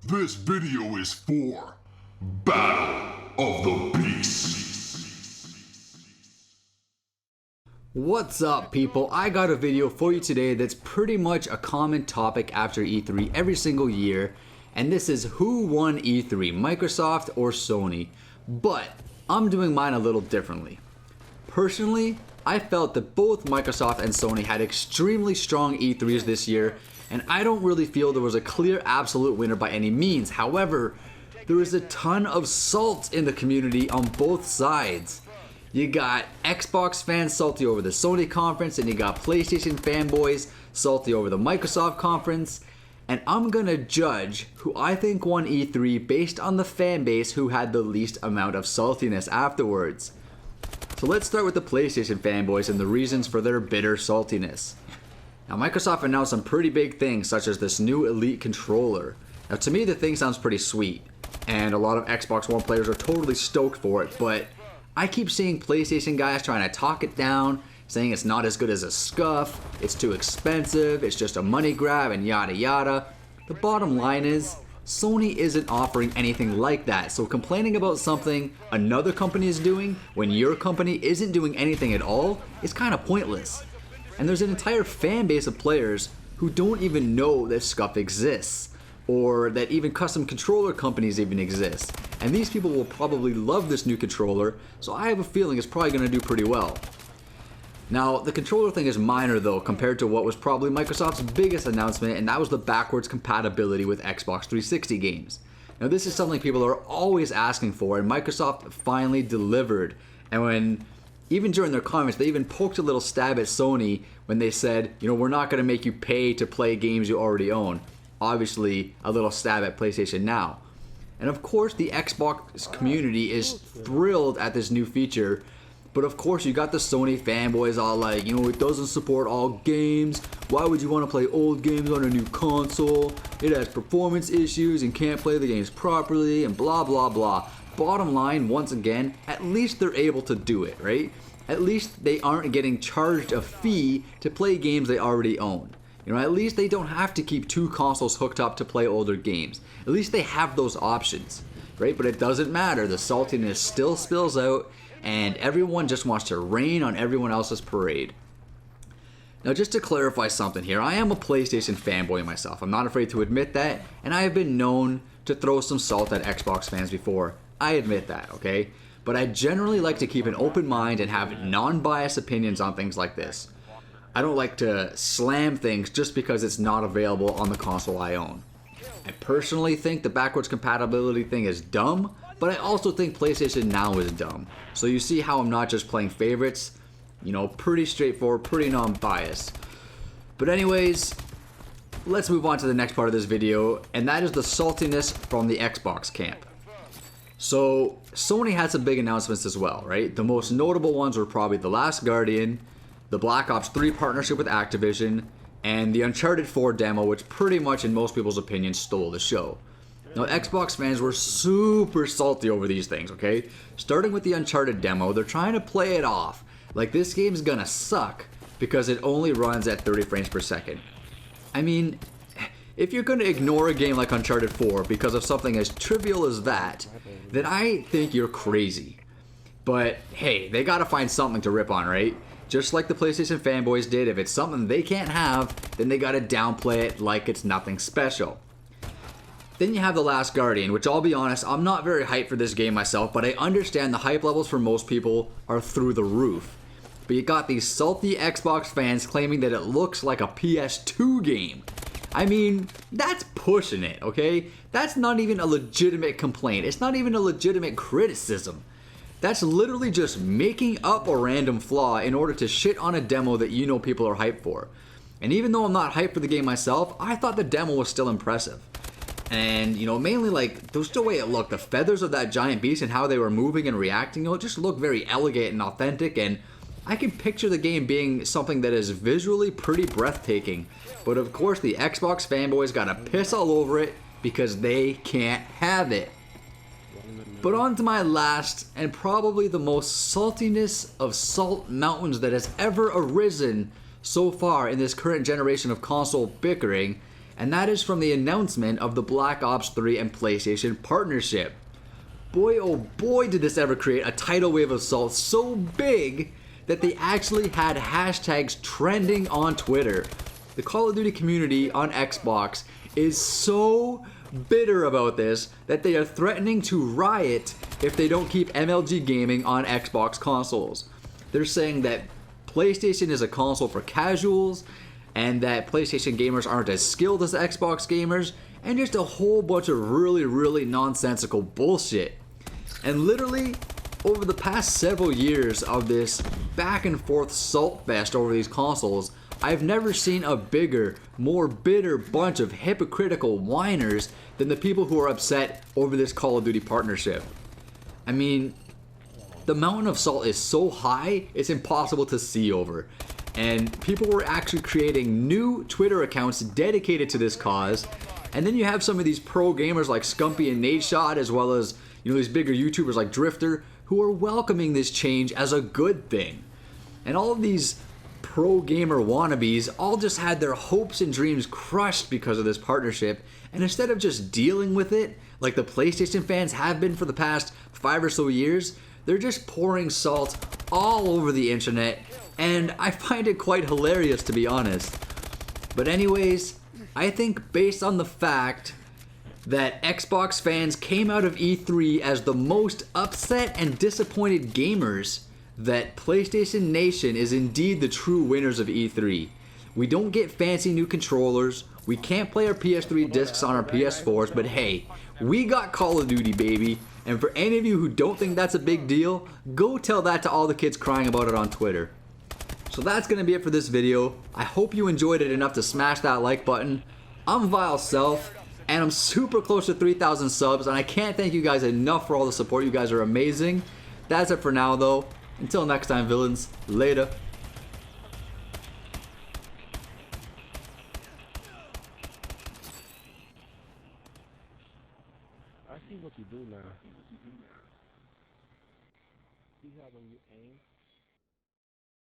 This video is for Battle of the Beasts. What's up, people? I got a video for you today that's pretty much a common topic after E3 every single year, and this is who won E3, Microsoft or Sony. But I'm doing mine a little differently. Personally, I felt that both Microsoft and Sony had extremely strong E3s this year, and I don't really feel there was a clear absolute winner by any means. However, there is a ton of salt in the community on both sides. You got Xbox fans salty over the Sony conference, and you got PlayStation fanboys salty over the Microsoft conference. And I'm gonna judge who I think won E3 based on the fan base who had the least amount of saltiness afterwards. So let's start with the PlayStation fanboys and the reasons for their bitter saltiness. Now, Microsoft announced some pretty big things, such as this new Elite controller. Now, to me, the thing sounds pretty sweet, and a lot of Xbox One players are totally stoked for it, but I keep seeing PlayStation guys trying to talk it down, saying it's not as good as a SCUF, it's too expensive, it's just a money grab, and yada yada. The bottom line is, Sony isn't offering anything like that, so complaining about something another company is doing when your company isn't doing anything at all is kind of pointless. And there's an entire fan base of players who don't even know that SCUF exists, or that even custom controller companies even exist. And these people will probably love this new controller, so I have a feeling it's probably going to do pretty well. Now, the controller thing is minor though compared to what was probably Microsoft's biggest announcement, and that was the backwards compatibility with Xbox 360 games. Now, this is something people are always asking for, and Microsoft finally delivered. And even during their comments, they even poked a little stab at Sony when they said, we're not going to make you pay to play games you already own. Obviously, a little stab at PlayStation Now. And of course, the Xbox community is thrilled at this new feature. But of course, you got the Sony fanboys all like, it doesn't support all games. Why would you want to play old games on a new console? It has performance issues and can't play the games properly and blah, blah, blah. Bottom line, once again, at least they're able to do it, right? At least they aren't getting charged a fee to play games they already own. At least they don't have to keep two consoles hooked up to play older games. At least they have those options, right? But it doesn't matter. The saltiness still spills out, and everyone just wants to rain on everyone else's parade. Now, just to clarify something here, I am a PlayStation fanboy myself. I'm not afraid to admit that, and I have been known to throw some salt at Xbox fans before. I admit that, okay? But I generally like to keep an open mind and have non-biased opinions on things like this. I don't like to slam things just because it's not available on the console I own. I personally think the backwards compatibility thing is dumb, but I also think PlayStation Now is dumb. So you see how I'm not just playing favorites, pretty straightforward, pretty non-biased. But anyways, let's move on to the next part of this video, and that is the saltiness from the Xbox camp. So, Sony had some big announcements as well, right? The most notable ones were probably The Last Guardian, the Black Ops 3 partnership with Activision, and the Uncharted 4 demo, which pretty much, in most people's opinions, stole the show. Now, Xbox fans were super salty over these things, okay? Starting with the Uncharted demo, they're trying to play it off like this game's gonna suck because it only runs at 30 frames per second. I mean, if you're going to ignore a game like Uncharted 4 because of something as trivial as that, then I think you're crazy. But hey, they gotta find something to rip on, right? Just like the PlayStation fanboys did, if it's something they can't have, then they gotta downplay it like it's nothing special. Then you have The Last Guardian, which I'll be honest, I'm not very hyped for this game myself, but I understand the hype levels for most people are through the roof. But you got these salty Xbox fans claiming that it looks like a PS2 game. I mean, that's pushing it, okay? That's not even a legitimate complaint. It's not even a legitimate criticism. That's literally just making up a random flaw in order to shit on a demo that people are hyped for. And even though I'm not hyped for the game myself, I thought the demo was still impressive. And, mainly like, just the way it looked, the feathers of that giant beast and how they were moving and reacting, it just looked very elegant and authentic, and I can picture the game being something that is visually pretty breathtaking. But of course, the Xbox fanboys gotta piss all over it because they can't have it. But on to my last and probably the most saltiness of salt mountains that has ever arisen so far in this current generation of console bickering, and that is from the announcement of the Black Ops 3 and PlayStation partnership. Boy oh boy did this ever create a tidal wave of salt so big that they actually had hashtags trending on Twitter. The Call of Duty community on Xbox is so bitter about this that they are threatening to riot if they don't keep MLG gaming on Xbox consoles. They're saying that PlayStation is a console for casuals and that PlayStation gamers aren't as skilled as Xbox gamers, and just a whole bunch of really nonsensical bullshit. And literally, over the past several years of this back and forth salt fest over these consoles, I've never seen a bigger, more bitter bunch of hypocritical whiners than the people who are upset over this Call of Duty partnership. I mean, the mountain of salt is so high, it's impossible to see over. And people were actually creating new Twitter accounts dedicated to this cause. And then you have some of these pro gamers like Scumpy and Nadeshot, as well as these bigger YouTubers like Drifter, who are welcoming this change as a good thing. And all of these pro gamer wannabes all just had their hopes and dreams crushed because of this partnership, and instead of just dealing with it like the PlayStation fans have been for the past 5 or so years, they're just pouring salt all over the internet, and I find it quite hilarious, to be honest. But anyways, I think based on the fact that Xbox fans came out of E3 as the most upset and disappointed gamers, that PlayStation Nation is indeed the true winners of E3. We don't get fancy new controllers, we can't play our PS3 discs on our PS4s, but hey, we got Call of Duty, baby. And for any of you who don't think that's a big deal, go tell that to all the kids crying about it on Twitter. So that's gonna be it for this video. I hope you enjoyed it enough to smash that like button. I'm Vile Self, and I'm super close to 3,000 subs, and I can't thank you guys enough for all the support. You guys are amazing. That's it for now, though. Until next time, villains. Later. I see what you do now. See how when you aim,